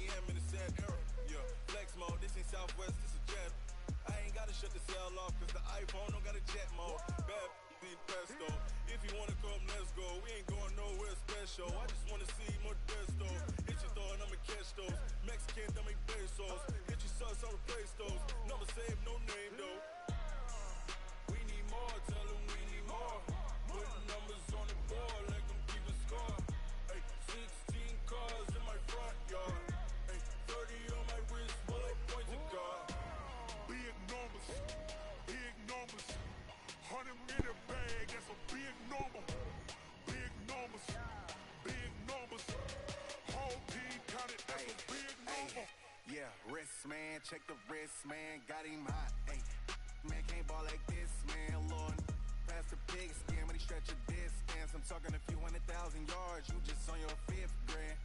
AM in the sad era. Yeah, flex mode, this ain't Southwest, this is jet. I ain't gotta shut the cell off, cause the iPhone don't got a jet mode. Bad need pesto. If you wanna come, let's go. We ain't going nowhere special. I just wanna see more desto. Hit your throw and I'ma catch those. Mexican, don't make pesos. Hit your sus, I'll replace those. Never save no name though. We need more, tell them we need more. Putting numbers on the board, like them keep a score. Ay, 16 cars in my front yard. Ay, 30 on my wrist, bullet points of God. Big numbers, big numbers. 100 in a bag, that's a big number. Big numbers, big numbers. Whole team counted, that's a big number. Yeah, wrist man, check the wrist man, got him hot. Ay, man can't ball like this, man. Lord, past the pig skin when he stretch a distance. I'm talking a few 100,000 yards, you just on your 5th grand.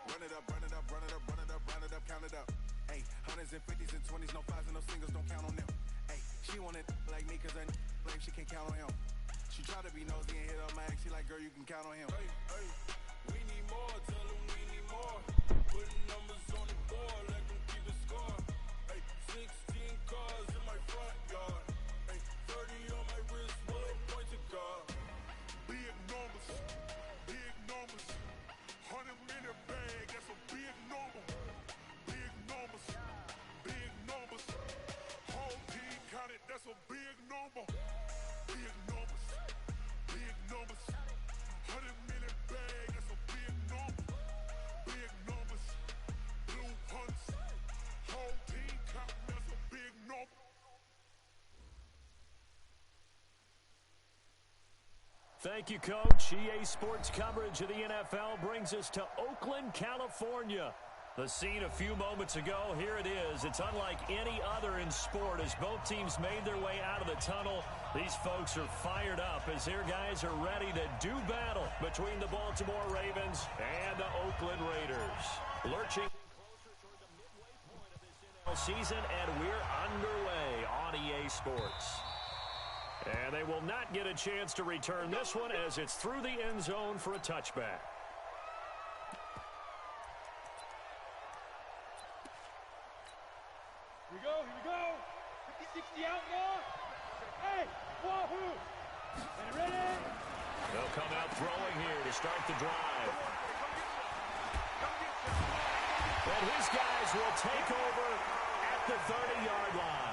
Run it up, run it up, run it up, run it up, run it up, count it up. Ay, hundreds and 50s and 20s, no 5s and no singles, don't count on them. Ay, she want it like me cause her blame, she can't count on him. She try to be nosy and hit up my ex, she like, girl, you can count on him. Hey, hey, we need more, tell them we need more. Putting numbers on the board, let them keep a score. Hey, 16 cars in my front yard. Hey, 30 on my wrist, bullet points of God. Big numbers, big numbers. 100 in a bag, that's a big number. Big numbers, big numbers. Whole team counted, that's a big number. Big numbers, big numbers. 100 in a bag, that's a big number. Big numbers, blue hunts. Whole team counting, that's a big number. Thank you, Coach. EA Sports coverage of the NFL brings us to Oakland, California. The scene a few moments ago, here it is. It's unlike any other in sport as both teams made their way out of the tunnel. These folks are fired up as their guys are ready to do battle between the Baltimore Ravens and the Oakland Raiders. Lurching closer toward the midway point of this NFL season, and we're underway on EA Sports. And they will not get a chance to return this one as it's through the end zone for a touchback. Here we go. 50-60 outlaw. Hey, wahoo! And ready? They'll come out throwing here to start the drive. And his guys will take over at the 30-yard line.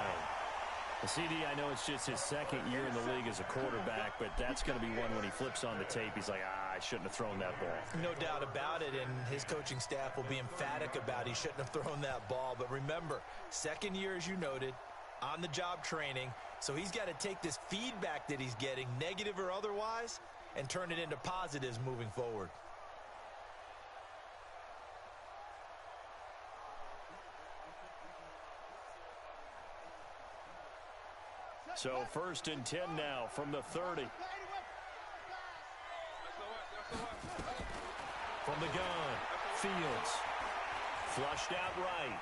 CD, I know it's just his second year in the league as a quarterback, but that's going to be one when he flips on the tape. He's like, I shouldn't have thrown that ball. No doubt about it, and his coaching staff will be emphatic about he shouldn't have thrown that ball. But remember, second year, as you noted, on-the-job training, so he's got to take this feedback that he's getting, negative or otherwise, and turn it into positives moving forward. So 1st and 10 now from the 30. From the gun, Fields. Flushed out right.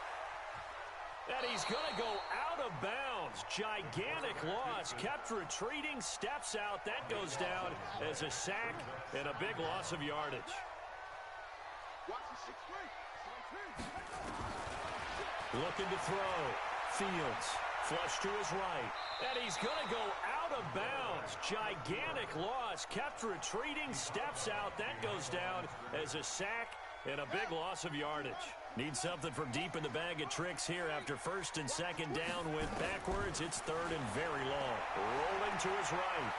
And he's going to go out of bounds. Gigantic loss. Kept retreating, steps out. That goes down as a sack and a big loss of yardage. Looking to throw. Fields. Flush to his right. And he's going to go out of bounds. Gigantic loss. Kept retreating. Steps out. That goes down as a sack and a big loss of yardage. Need something from deep in the bag of tricks here after 1st and 2nd down. Went backwards. It's 3rd and very long. Rolling to his right.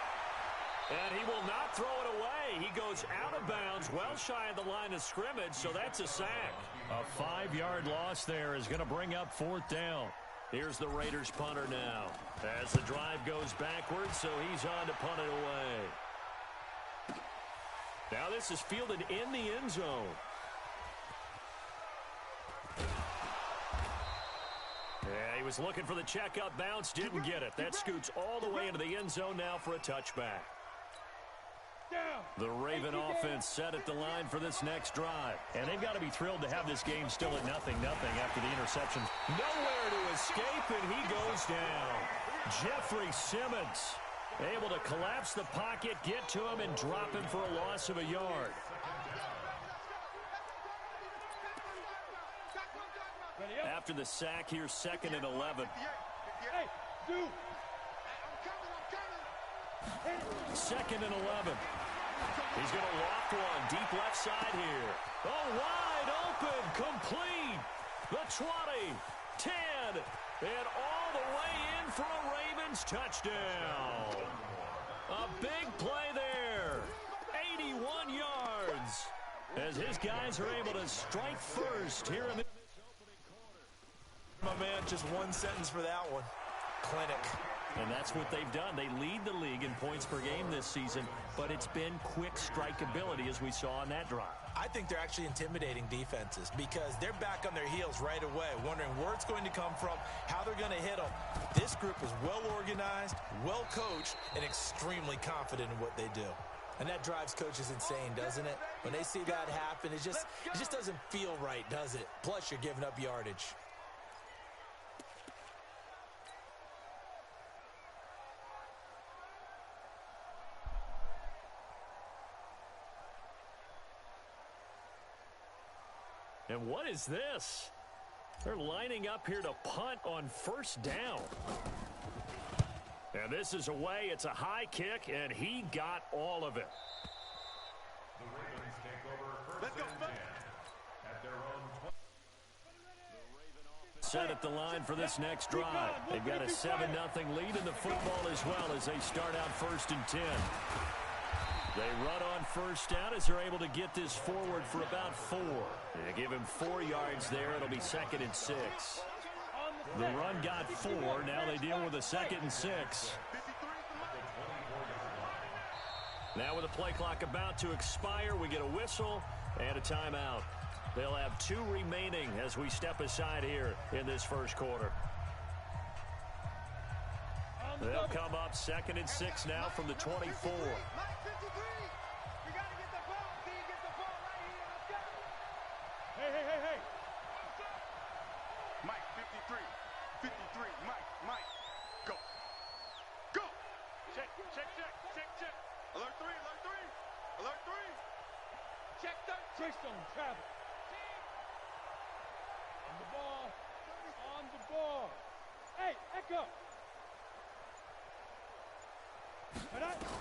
And he will not throw it away. He goes out of bounds, well shy of the line of scrimmage, so that's a sack. A 5-yard loss there is going to bring up 4th down. Here's the Raiders punter now. As the drive goes backwards, so he's on to punt it away. Now this is fielded in the end zone. Yeah, he was looking for the checkup bounce, didn't get it. That scoots all the way into the end zone now for a touchback. The Raven offense set at the line for this next drive. And they've got to be thrilled to have this game still at 0-0 after the interceptions. Nowhere to escape, and he goes down. Jeffrey Simmons able to collapse the pocket, get to him, and drop him for a loss of a yard. after the sack here, 2nd and 11. Hey, dude. 2nd and 11. He's going to loft one deep left side here. Oh, wide open, complete. The 20, 10, and all the way in for a Ravens touchdown. A big play there. 81 yards. As his guys are able to strike first here in the opening quarter. My man, just one sentence for that one. Clinic. And that's what they've done. They lead the league in points per game this season, but it's been quick strikeability as we saw on that drive. I think they're actually intimidating defenses because they're back on their heels right away, wondering where it's going to come from, how they're going to hit them. This group is well organized, well coached, and extremely confident in what they do. And that drives coaches insane, doesn't it? When they see that happen, it just doesn't feel right, does it? Plus, you're giving up yardage. And what is this? They're lining up here to punt on 1st down. And this is away. It's a high kick, and he got all of it. The Ravens take over 1st and 10 at their own 20. Set at the line for this next drive. They've got a 7-0 lead in the football as well as they start out 1st and 10. They run on 1st down as they're able to get this forward for about 4. They give him 4 yards there. It'll be 2nd and 6. The run got 4. Now they deal with a 2nd and 6. Now with the play clock about to expire, we get a whistle and a timeout. They'll have 2 remaining as we step aside here in this 1st quarter. They'll come up 2nd and 6 now from the 24. Hey. Mike, 53, Mike, go. Check. Alert 3. Check that. Treystone, travel. On the ball. Hey, Echo.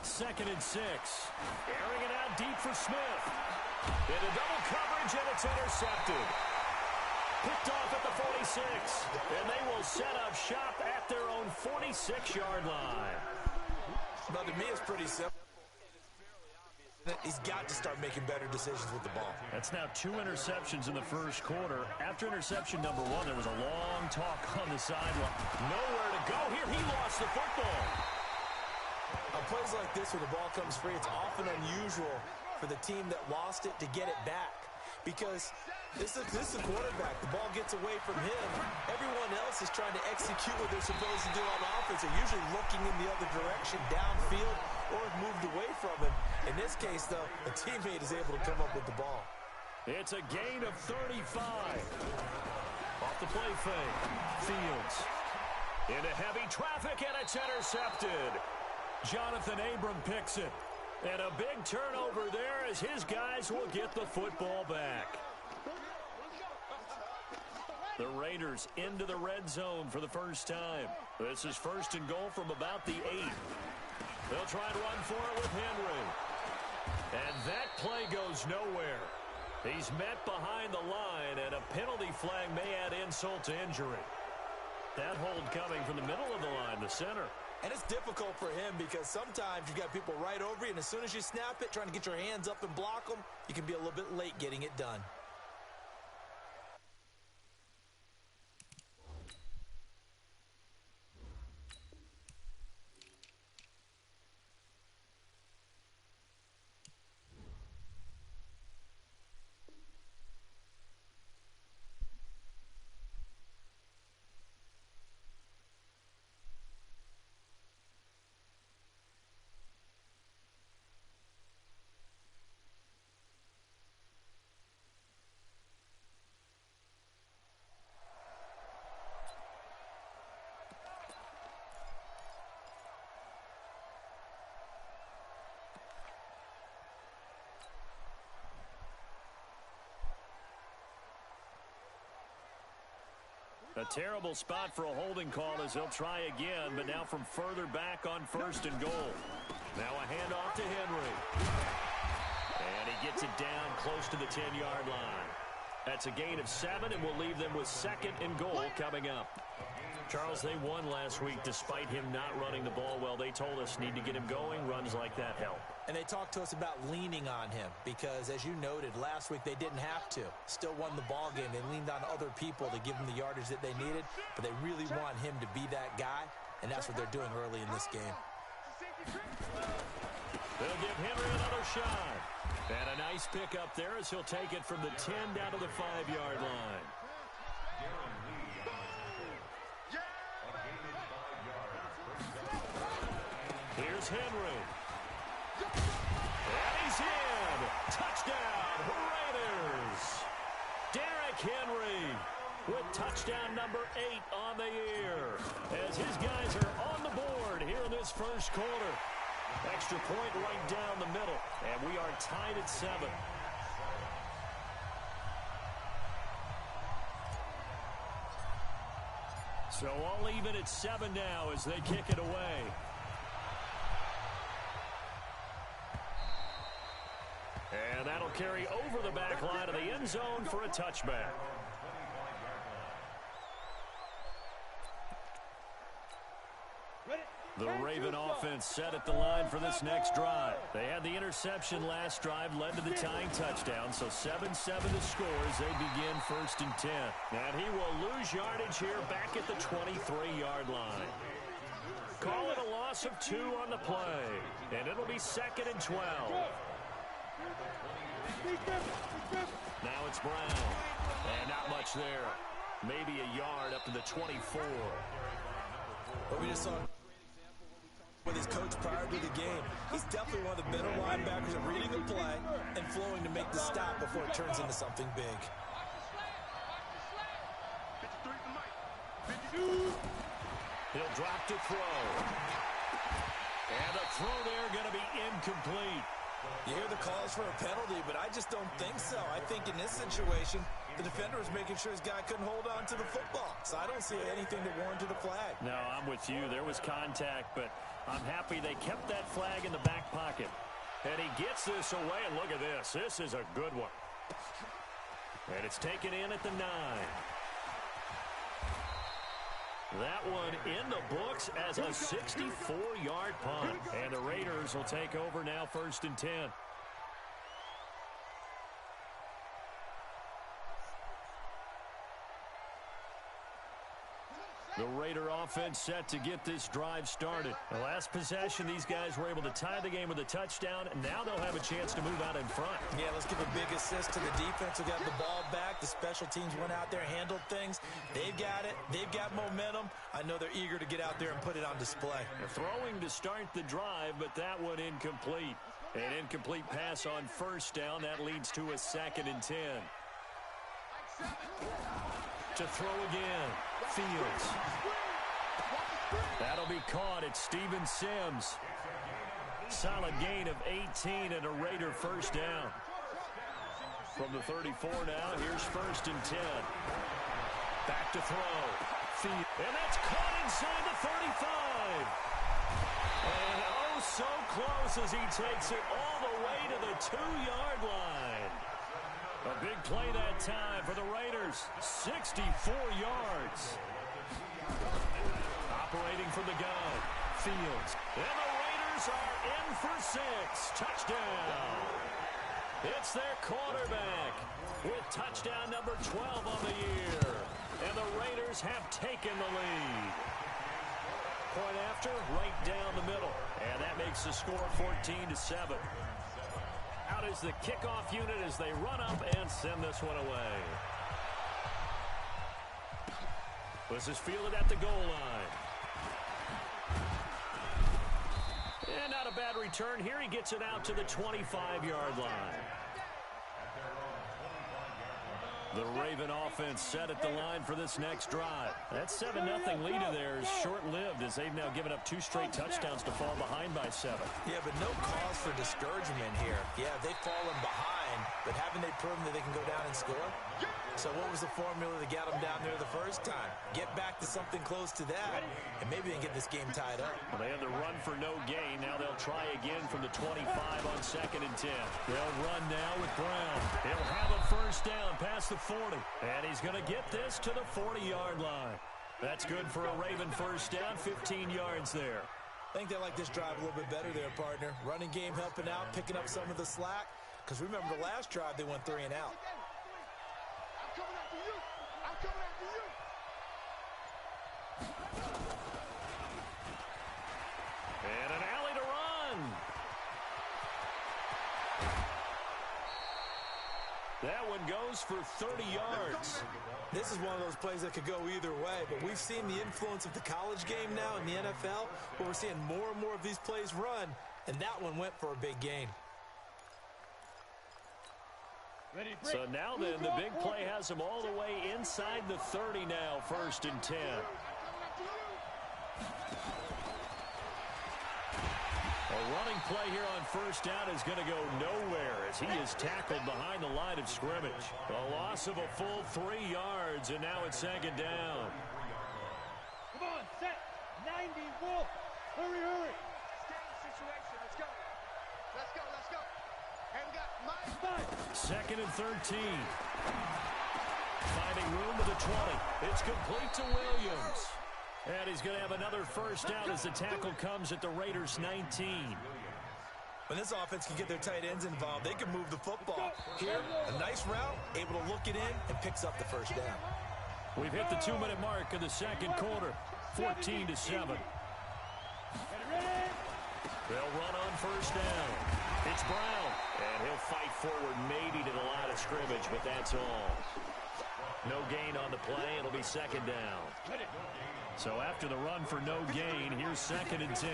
2nd and 6. Airing it out deep for Smith. Into double coverage, and it's intercepted. Picked off at the 46. And they will set up shop at their own 46-yard line. Well, to me, it's pretty simple. He's got to start making better decisions with the ball. That's now 2 interceptions in the 1st quarter. After interception number 1, there was a long talk on the sideline. Nowhere to go here. He lost the football. On plays like this where the ball comes free, it's often unusual for the team that lost it to get it back. Because this is a quarterback. The ball gets away from him. Everyone else is trying to execute what they're supposed to do on offense. They're usually looking in the other direction, downfield, or have moved away from him. In this case, though, a teammate is able to come up with the ball. It's a gain of 35. Off the play fake. Fields. Into heavy traffic, and it's intercepted. Jonathan Abram picks it. And a big turnover there as his guys will get the football back. The Raiders into the red zone for the first time. This is 1st and goal from about the 8. They'll try and run for it with Henry. And that play goes nowhere. He's met behind the line, and a penalty flag may add insult to injury. That hold coming from the middle of the line, the center. And it's difficult for him because sometimes you've got people right over you, and as soon as you snap it, trying to get your hands up and block them, you can be a little bit late getting it done. A terrible spot for a holding call as they'll try again, but now from further back on 1st and goal. Now a handoff to Henry. And he gets it down close to the 10-yard line. That's a gain of 7, and we'll leave them with 2nd and goal coming up. Charles, they won last week despite him not running the ball well. They told us need to get him going. Runs like that help. And they talked to us about leaning on him because, as you noted, last week they didn't have to. Still won the ball game. They leaned on other people to give them the yardage that they needed, but they really want him to be that guy, and that's what they're doing early in this game. They'll give Henry another shot. And a nice pickup there as he'll take it from the 10 down to the 5-yard line. Here's Henry. And he's in. Touchdown, Raiders. Derrick Henry with touchdown number 8 on the year as his guys are on the board here in this first quarter. Extra point right down the middle, and we are tied at 7. So all even at 7 now as they kick it away. And that'll carry over the back line of the end zone for a touchback. The Raven offense set at the line for this next drive. They had the interception last drive, led to the tying touchdown, so 7-7 to score as they begin 1st and 10. And he will lose yardage here back at the 23-yard line. Call it a loss of 2 on the play, and it'll be 2nd and 12. Now it's Brown, and not much there. Maybe a yard up to the 24. But we just saw with his coach prior to the game. He's definitely one of the better linebackers at reading the play and flowing to make the stop before it turns into something big. He'll drop to throw. And the throw there going to be incomplete. You hear the calls for a penalty, but I just don't think so. I think in this situation, the defender was making sure his guy couldn't hold on to the football. So I don't see anything that warranted a flag. No, I'm with you. There was contact, but I'm happy they kept that flag in the back pocket. And he gets this away, and look at this. This is a good one. And it's taken in at the 9. That one in the books as a 64-yard punt. And the Raiders will take over now 1st and 10. The Raider offense set to get this drive started. The last possession, these guys were able to tie the game with a touchdown, and now they'll have a chance to move out in front. Yeah, let's give a big assist to the defense who got the ball back. The special teams went out there, handled things. They've got it. They've got momentum. I know they're eager to get out there and put it on display. Throwing to start the drive, but that one incomplete. An incomplete pass on 1st down. That leads to a 2nd and 10. To throw again. Fields. That'll be caught at Steven Sims. Solid gain of 18 and a Raider 1st down. From the 34 now, here's 1st and 10. Back to throw. Fields. And that's caught inside the 35. And oh, so close as he takes it all the way to the 2-yard line. A big play that time for the Raiders. 64 yards. Operating from the gun. Fields. And the Raiders are in for 6. Touchdown. It's their quarterback with touchdown number 12 on the year. And the Raiders have taken the lead. Point after, right down the middle. And that makes the score 14-7. Out is the kickoff unit as they run up and send this one away. This is fielded at the goal line. And not a bad return here. He gets it out to the 25-yard line. The Raven offense set at the line for this next drive. That 7-0 lead of theirs short-lived as they've now given up 2 straight touchdowns to fall behind by 7. Yeah, but no cause for discouragement here. Yeah, they've fallen behind, but haven't they proven that they can go down and score? So what was the formula that got them down there the first time? Get back to something close to that, and maybe they can get this game tied up. Well, they had the run for no gain. Now they'll try again from the 25 on 2nd and 10. They'll run now with Brown. He'll have a first down past the 40. And he's going to get this to the 40-yard line. That's good for a Raven first down, 15 yards there. I think they like this drive a little bit better there, partner. Running game helping out, picking up some of the slack. Because remember, the last drive, they went 3 and out. I'm coming after you. I'm coming after you. And an alley to run. That one goes for 30 yards. This is one of those plays that could go either way, but we've seen the influence of the college game now in the NFL, where we're seeing more and more of these plays run, and that one went for a big gain. So now then, the big play has them all the way inside the 30 now, 1st and 10. A running play here on first down is going to go nowhere as he is tackled behind the line of scrimmage. A loss of a full 3 yards, and now it's 2nd down. Come on, set. 90, Wolf. Hurry, hurry. Situation. Let's go. Let's go. Let's go. And we got Mike. 2nd and 13. Finding room to the 20. It's complete to Williams. And he's going to have another first down as the tackle comes at the Raiders' 19. When this offense can get their tight ends involved, they can move the football. Here, a nice route, able to look it in, and picks up the first down. We've hit the 2-minute mark in the 2nd quarter, 14-7. They'll run on first down. It's Brown, and he'll fight forward maybe to the line of scrimmage, but that's all. No gain on the play. It'll be 2nd down. So after the run for no gain, here's 2nd and 10.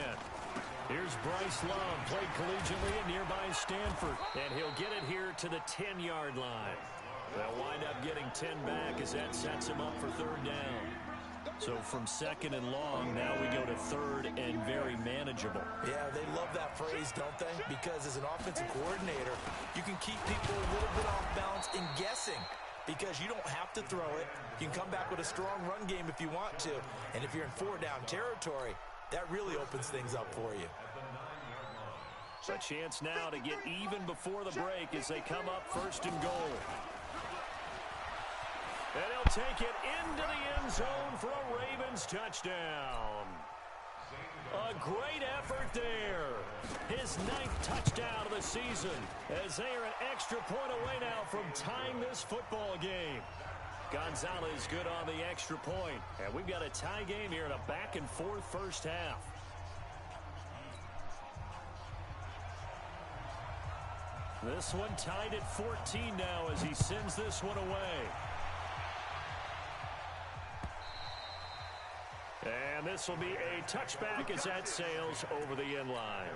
Here's Bryce Love, played collegiately at nearby Stanford, and he'll get it here to the 10-yard line. They'll wind up getting 10 back as that sets him up for 3rd down. So from 2nd and long, now we go to 3rd and very manageable. Yeah, they love that phrase, don't they? Because as an offensive coordinator, you can keep people a little bit off balance in guessing. Because you don't have to throw it. You can come back with a strong run game if you want to. And if you're in 4-down territory, that really opens things up for you. A chance now to get even before the break as they come up 1st and goal. And he'll take it into the end zone for a Ravens touchdown. A great effort there. His 9th touchdown of the season as they are an extra point away now from tying this football game. Gonzalez good on the extra point. And we've got a tie game here in a back-and-forth first half. This one tied at 14 now as he sends this one away. And this will be a touchback as that sails over the end line.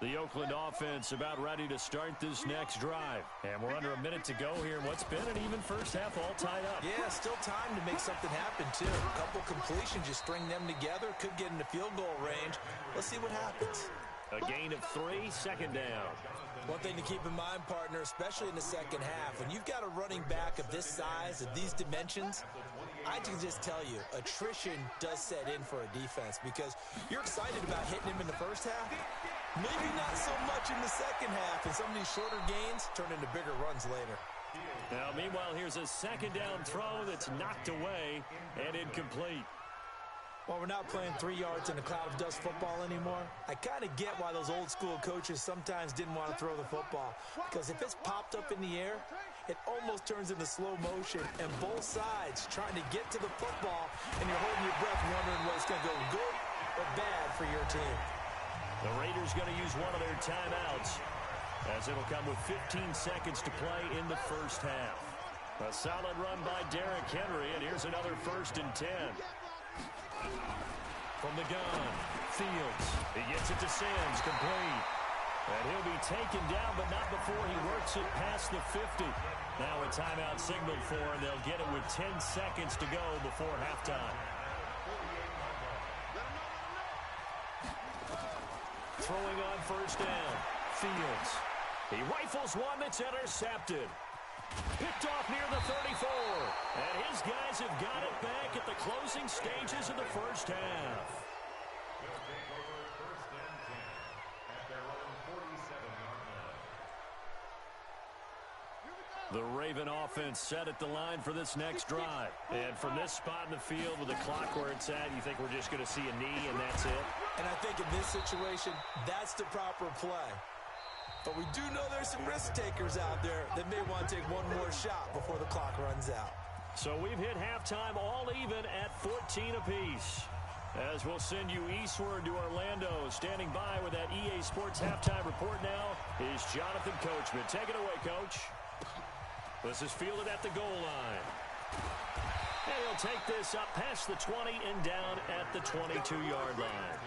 The Oakland offense about ready to start this next drive. And we're under a minute to go here in what's been an even first half all tied up. Yeah, still time to make something happen, too. A couple completions, just string them together. Could get into field goal range. Let's see what happens. A gain of 3, 2nd down. One thing to keep in mind, partner, especially in the second half, when you've got a running back of this size, of these dimensions, I can just tell you, attrition does set in for a defense because you're excited about hitting him in the first half. Maybe not so much in the second half, and some of these shorter gains turn into bigger runs later. Now, meanwhile, here's a 2nd down throw that's knocked away and incomplete. Well, we're not playing 3 yards in a cloud of dust football anymore. I kind of get why those old school coaches sometimes didn't want to throw the football. Because if it's popped up in the air, it almost turns into slow motion. And both sides trying to get to the football, and you're holding your breath wondering whether it's going to go good or bad for your team. The Raiders going to use one of their timeouts as it'll come with 15 seconds to play in the first half. A solid run by Derrick Henry, and here's another 1st and 10. From the gun, Fields. He gets it to Sims, complete. And he'll be taken down, but not before he works it past the 50. Now a timeout signaled for, and they'll get it with 10 seconds to go before halftime. throwing on first down. Fields. He rifles one that's intercepted. Picked off near the 34. And his guys have got it back at the closing stages of the first half. They'll take over first and 10 at their own 47-yard line. The Raven offense set at the line for this next drive. And from this spot in the field with the clock where it's at, you think we're just going to see a knee and that's it? And I think in this situation, that's the proper play. But we do know there's some risk takers out there that may want to take one more shot before the clock runs out. So we've hit halftime all even at 14 apiece. As we'll send you eastward to Orlando. Standing by with that EA Sports halftime report now is Jonathan Coachman. Take it away, Coach. This is fielded at the goal line. And he'll take this up past the 20 and down at the 22-yard line.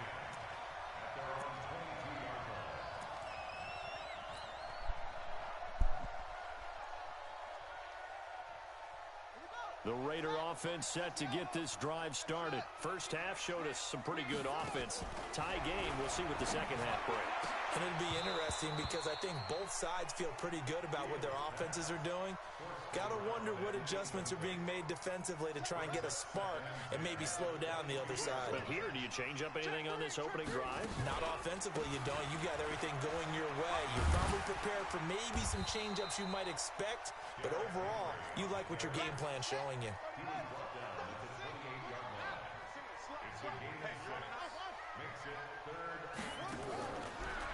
The Raider offense set to get this drive started. First half showed us some pretty good offense. Tie game. We'll see what the second half brings. And it'll be interesting because I think both sides feel pretty good about what their offenses are doing. Got to wonder what adjustments are being made defensively to try and get a spark and maybe slow down the other side. But here, do you change up anything on this opening drive? Not offensively, you don't. You got everything going your way. You're probably prepared for maybe some change-ups you might expect, but overall, you like what your game plan's showing you.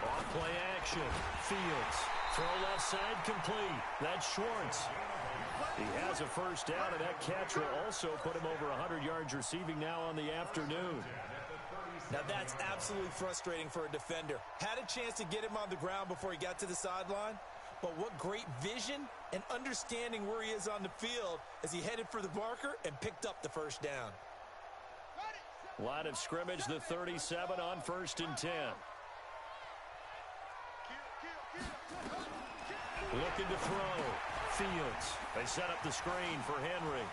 Off-play action. Fields. Throw left side complete. That's Schwartz. He has a first down, and that catch will also put him over 100 yards receiving now on the afternoon. Now that's absolutely frustrating for a defender. Had a chance to get him on the ground before he got to the sideline, but what great vision and understanding where he is on the field as he headed for the marker and picked up the first down. Line of scrimmage, the 37 on first and 10. Looking to throw. Fields. They set up the screen for Henry.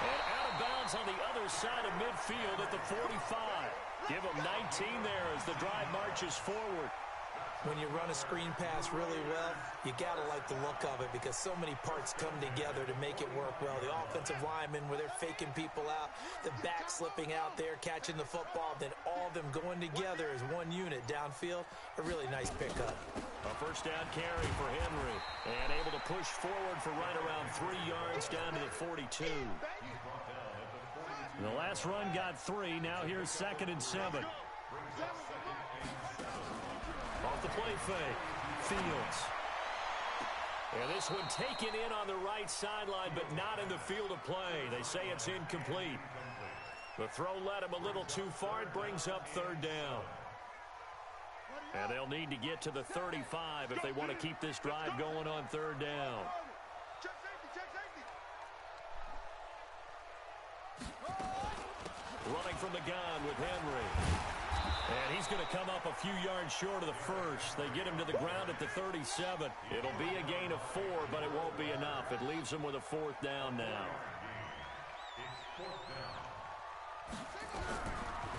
And out of bounds on the other side of midfield at the 45. Give him 19 there as the drive marches forward. When you run a screen pass really well, you got to like the look of it because so many parts come together to make it work well. The offensive linemen, where they're faking people out, the back slipping out there, catching the football, then all of them going together as one unit downfield. A really nice pickup. A first down carry for Henry. And able to push forward for right around 3 yards down to the 42. The last run got 3. Now here's 2nd and 7. Off the play fake. Fields. And this one taken in on the right sideline, but not in the field of play. They say it's incomplete. The throw led him a little too far. It brings up 3rd down. And they'll need to get to the 35 if they want to keep this drive going on 3rd down. Running from the gun with Henry. And he's going to come up a few yards short of the first. They get him to the ground at the 37. It'll be a gain of 4, but it won't be enough. It leaves them with a 4th down now.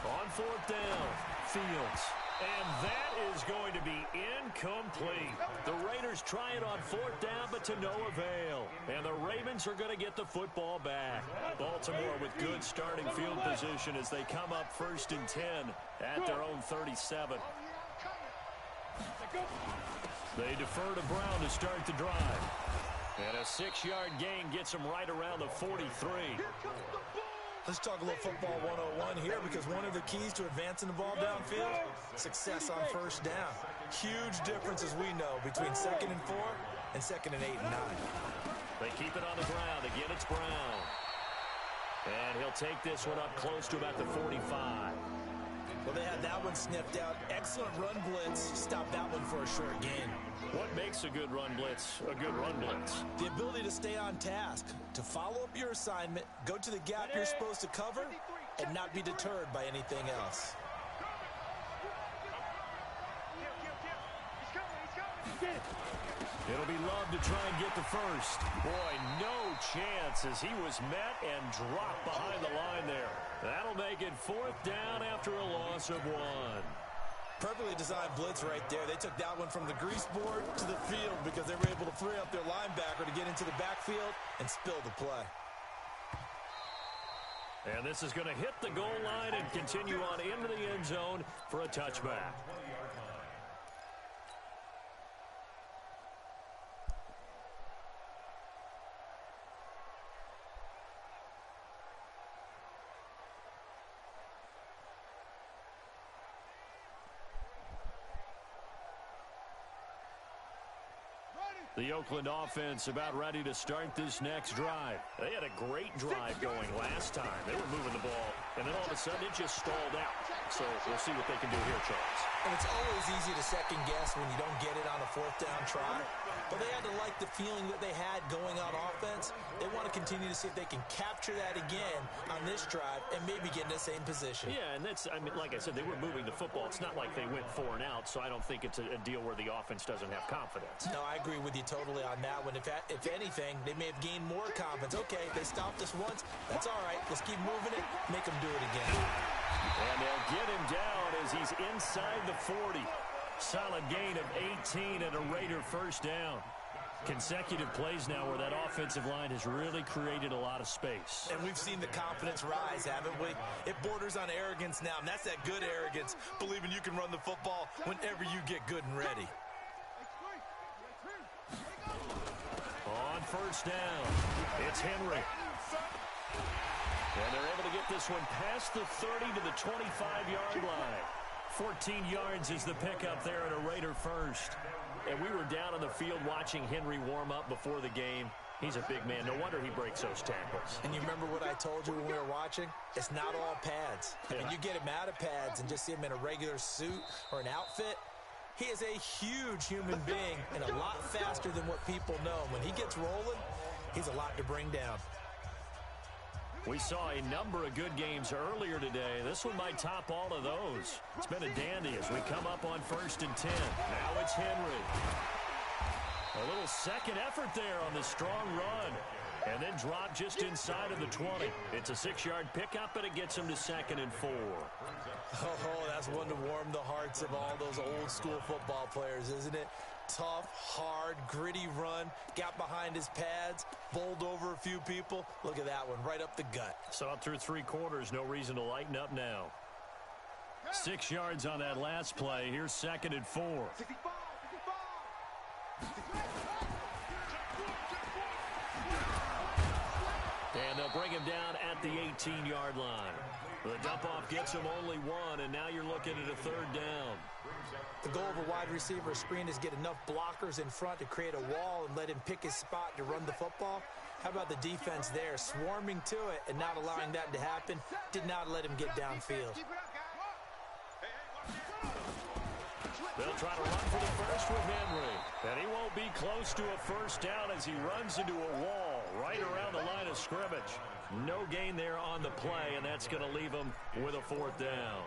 On 4th down, Fields. And that is going to be incomplete. The Raiders try it on 4th down, but to no avail. And the Ravens are going to get the football back. Baltimore with good starting field position as they come up 1st and 10 at their own 37. They defer to Brown to start the drive. And a 6-yard gain gets them right around the 43. Let's talk a little football 101 here because one of the keys to advancing the ball downfield, success on 1st down. Huge difference, as we know, between 2nd and 4 and 2nd and 8 and 9. They keep it on the ground. Again, it's Brown. And he'll take this one up close to about the 45. Well, they had that one sniffed out. Excellent run blitz. Stop that one for a short gain. What makes a good run blitz a good run blitz? The ability to stay on task, to follow up your assignment, go to the gap you're supposed to cover, and not be deterred by anything else. It'll be Love to try and get the first. Boy, no chance as he was met and dropped behind the line there. That'll make it 4th down after a loss of 1. Perfectly designed blitz right there. They took that one from the grease board to the field because they were able to free up their linebacker to get into the backfield and spill the play. And this is going to hit the goal line and continue on into the end zone for a touchback. The Oakland offense about ready to start this next drive. They had a great drive going last time. They were moving the ball, and then all of a sudden it just stalled out. So we'll see what they can do here, Charles. And it's always easy to second guess when you don't get it on a fourth down try. But they had to like the feeling that they had going on offense. They want to continue to see if they can capture that again on this drive and maybe get in the same position. Yeah, and that's, I mean, like I said, they were moving the football. It's not like they went 4 and out, so I don't think it's a deal where the offense doesn't have confidence. No, I agree with you totally on that one. If anything, they may have gained more confidence. Okay, they stopped us once. That's all right. Let's keep moving it. Make them do it again. And they'll get him down as he's inside the 40. Solid gain of 18 and a Raider first down. Consecutive plays now where that offensive line has really created a lot of space. And we've seen the confidence rise, haven't we? It borders on arrogance now, and that's that good arrogance, believing you can run the football whenever you get good and ready. On first down, it's Henry. And they're able to get this one past the 30 to the 25-yard line. 14 yards is the pickup there at a Raider first. And we were down on the field watching Henry warm up before the game. He's a big man. No wonder he breaks those tackles. And you remember what I told you when we were watching? It's not all pads. I mean, you get him out of pads and just see him in a regular suit or an outfit. He is a huge human being and a lot faster than what people know. When he gets rolling, he's a lot to bring down. We saw a number of good games earlier today. This one might top all of those. It's been a dandy as we come up on 1st and 10. Now it's Henry. A little second effort there on the strong run. And then drop just inside of the 20. It's a 6-yard pickup, and it gets him to 2nd and 4. Oh, that's one to warm the hearts of all those old-school football players, isn't it? Tough, hard, gritty run, got behind his pads, bowled over a few people. Look at that one, right up the gut. Saw it through 3 quarters, no reason to lighten up now. 6 yards on that last play. Here's 2nd and 4. And they'll bring him down at the 18-yard line. The dump-off gets him only 1, and now you're looking at a 3rd down. The goal of a wide receiver screen is get enough blockers in front to create a wall and let him pick his spot to run the football. How about the defense there, swarming to it and not allowing that to happen? Did not let him get downfield. They'll try to run for the first with Henry. And he won't be close to a first down as he runs into a wall right around the line of scrimmage. No gain there on the play, and that's going to leave him with a 4th down.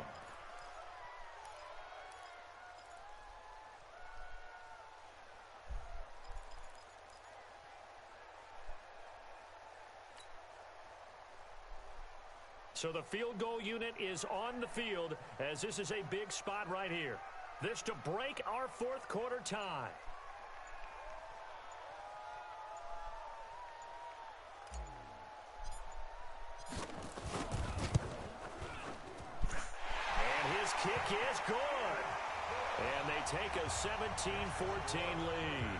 So the field goal unit is on the field as this is a big spot right here. This to break our 4th quarter tie. And his kick is good. And they take a 17-14 lead.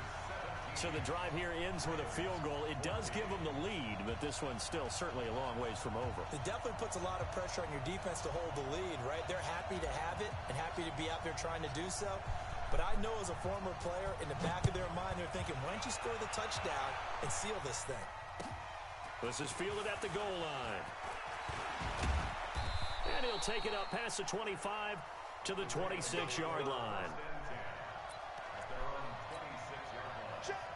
So the drive here ends with a field goal. It does give them the lead, but this one's still certainly a long ways from over. It definitely puts a lot of pressure on your defense to hold the lead, right? They're happy to have it and happy to be out there trying to do so. But I know as a former player, in the back of their mind, they're thinking, why don't you score the touchdown and seal this thing? This is fielded at the goal line. And he'll take it up past the 25 to the 26-yard line.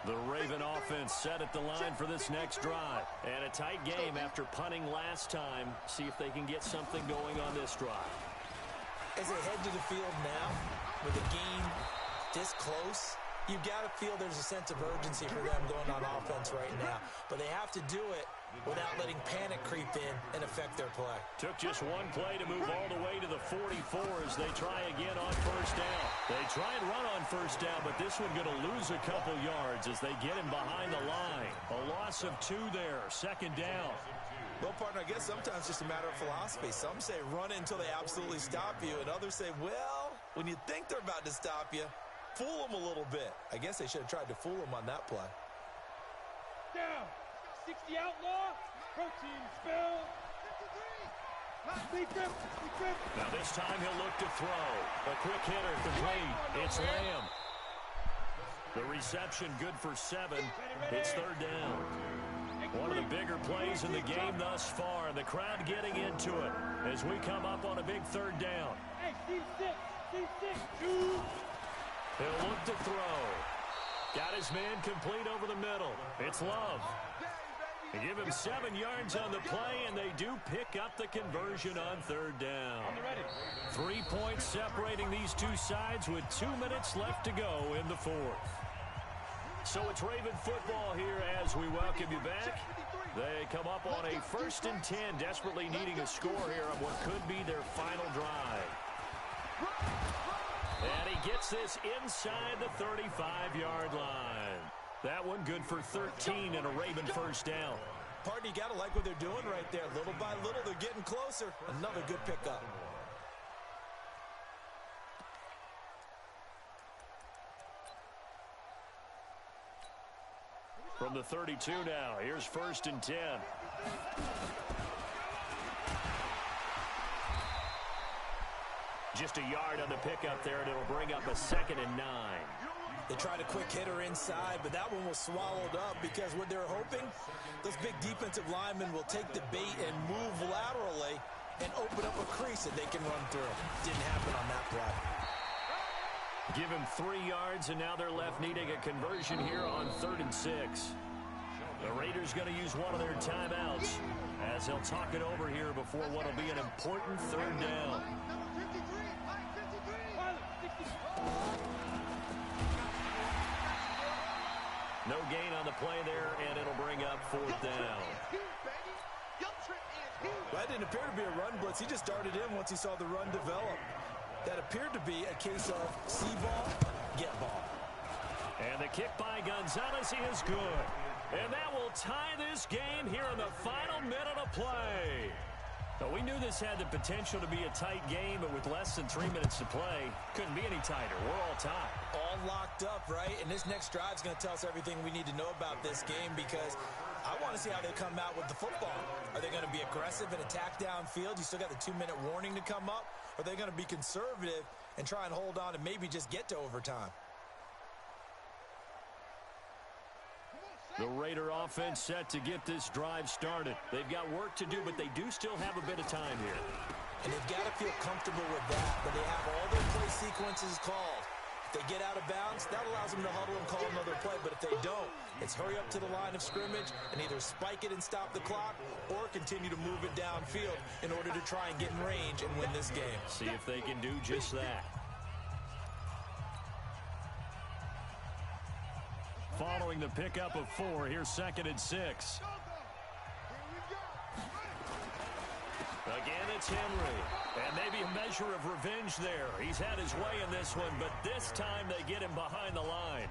The Raven offense set at the line for this next drive. And a tight game after punting last time. See if they can get something going on this drive. As they head to the field now, with the game this close, you've got to feel there's a sense of urgency for them going on offense right now. But they have to do it without letting panic creep in and affect their play. Took just one play to move all the way to the 44 as they try again on first down. They try and run on first down, but this one going to lose a couple yards as they get him behind the line. A loss of 2 there, second down. Well, partner, I guess sometimes it's just a matter of philosophy. Some say run until they absolutely stop you, and others say, well, when you think they're about to stop you, fool them a little bit. I guess they should have tried to fool them on that play. Down. 60 outlaw. Protein spill. Now this time he'll look to throw. A quick hitter complete. It's Lamb. The reception good for 7. It's third down. One of the bigger plays in the game thus far. The crowd getting into it as we come up on a big third down. Hey, C6, 2. He'll look to throw. Got his man complete over the middle. It's Love. They give him 7 yards on the play, and they do pick up the conversion on third down. 3 points separating these two sides with 2 minutes left to go in the fourth. So it's Raven football here as we welcome you back. They come up on a 1st and 10, desperately needing a score here on what could be their final drive. And he gets this inside the 35-yard line. That one good for 13 and a Raven first down. Partner, you got to like what they're doing right there. Little by little, they're getting closer. Another good pickup. From the 32 now, here's 1st and 10. Just a yard on the pickup there, and it'll bring up a 2nd and 9. They tried a quick hitter inside, but that one was swallowed up because what they're hoping, those big defensive linemen will take the bait and move laterally and open up a crease that they can run through. Didn't happen on that play. Give him 3 yards, and now they're left needing a conversion here on 3rd and 6. The Raiders going to use one of their timeouts as they'll talk it over here before what will be an important 3rd down. No gain on the play there, and it'll bring up 4th down. That didn't appear to be a run blitz. He just darted in once he saw the run develop. That appeared to be a case of see ball, get ball. And the kick by Gonzalez is good. And that will tie this game here in the final minute of play. But we knew this had the potential to be a tight game, but with less than 3 minutes to play, couldn't be any tighter. We're all tied. All locked up, right? And this next drive is going to tell us everything we need to know about this game because I want to see how they come out with the football. Are they going to be aggressive and attack downfield? You still got the 2-minute warning to come up? Or are they going to be conservative and try and hold on and maybe just get to overtime? The Raider offense set to get this drive started. They've got work to do, but they do still have a bit of time here. And they've got to feel comfortable with that, but they have all their play sequences called. If they get out of bounds, that allows them to huddle and call another play, but if they don't, it's hurry up to the line of scrimmage and either spike it and stop the clock or continue to move it downfield in order to try and get in range and win this game. See if they can do just that. Following the pickup of 4, here's 2nd and 6. Again, it's Henry. And maybe a measure of revenge there. He's had his way in this one, but this time they get him behind the line.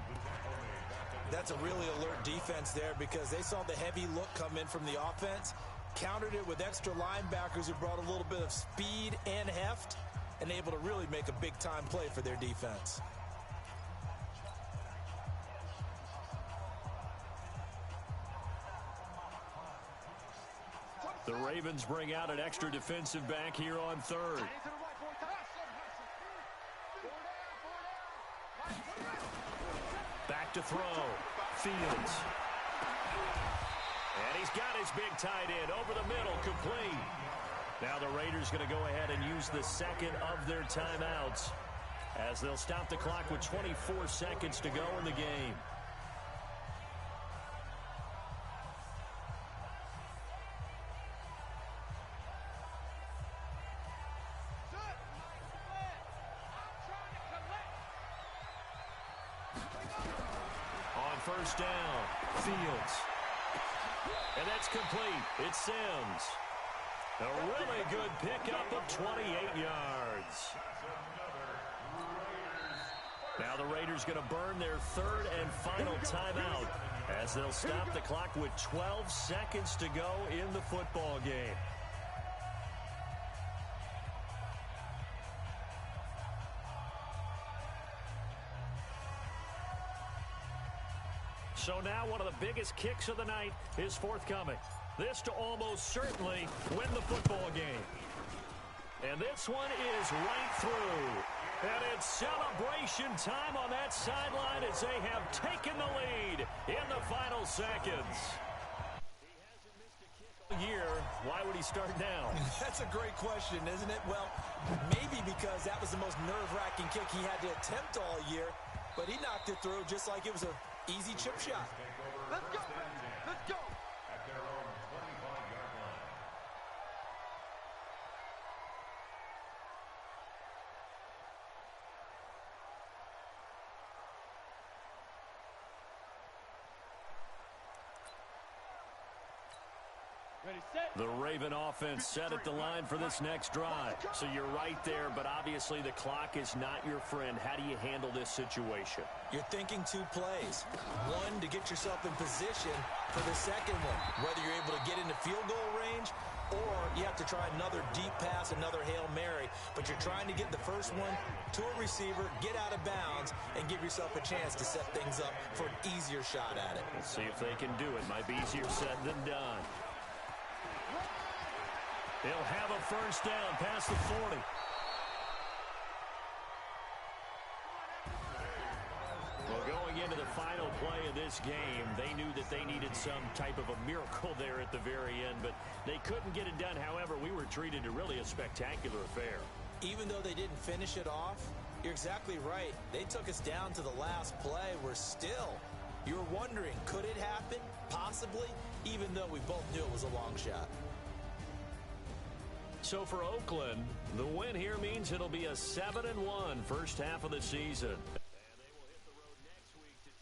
That's a really alert defense there because they saw the heavy look come in from the offense, countered it with extra linebackers who brought a little bit of speed and heft, and able to really make a big-time play for their defense. The Ravens bring out an extra defensive back here on 3rd. Back to throw. Fields. And he's got his big tight end over the middle, complete. Now the Raiders going to go ahead and use the 2nd of their timeouts as they'll stop the clock with 24 seconds to go in the game. First down, Fields. And that's complete. It's Sims. A really good pickup of 28 yards. Now the Raiders going to burn their third and final timeout as they'll stop the clock with 12 seconds to go in the football game. So now one of the biggest kicks of the night is forthcoming. This to almost certainly win the football game. And this one is right through. And it's celebration time on that sideline as they have taken the lead in the final seconds. He hasn't missed a kick all year. Why would he start now? That's a great question, isn't it? Well, maybe because that was the most nerve-wracking kick he had to attempt all year. But he knocked it through just like it was an easy chip shot. Let's go. Let's go. At their own 25-yard line. Ready, set. The Raven offense set at the line for this next drive. So you're right there, but obviously the clock is not your friend. How do you handle this situation? You're thinking two plays. One, to get yourself in position for the second one, whether you're able to get into field goal range or you have to try another deep pass, another Hail Mary. But you're trying to get the first one to a receiver, get out of bounds, and give yourself a chance to set things up for an easier shot at it. Let's see if they can do it. Might be easier said than done. They'll have a first down past the 40. Well, going into the final play of this game, they knew that they needed some type of a miracle there at the very end, but they couldn't get it done. However, we were treated to really a spectacular affair. Even though they didn't finish it off, you're exactly right. They took us down to the last play. We're still, you're wondering, could it happen? Possibly, even though we both knew it was a long shot. So for Oakland, the win here means it'll be a 7-1 first half of the season.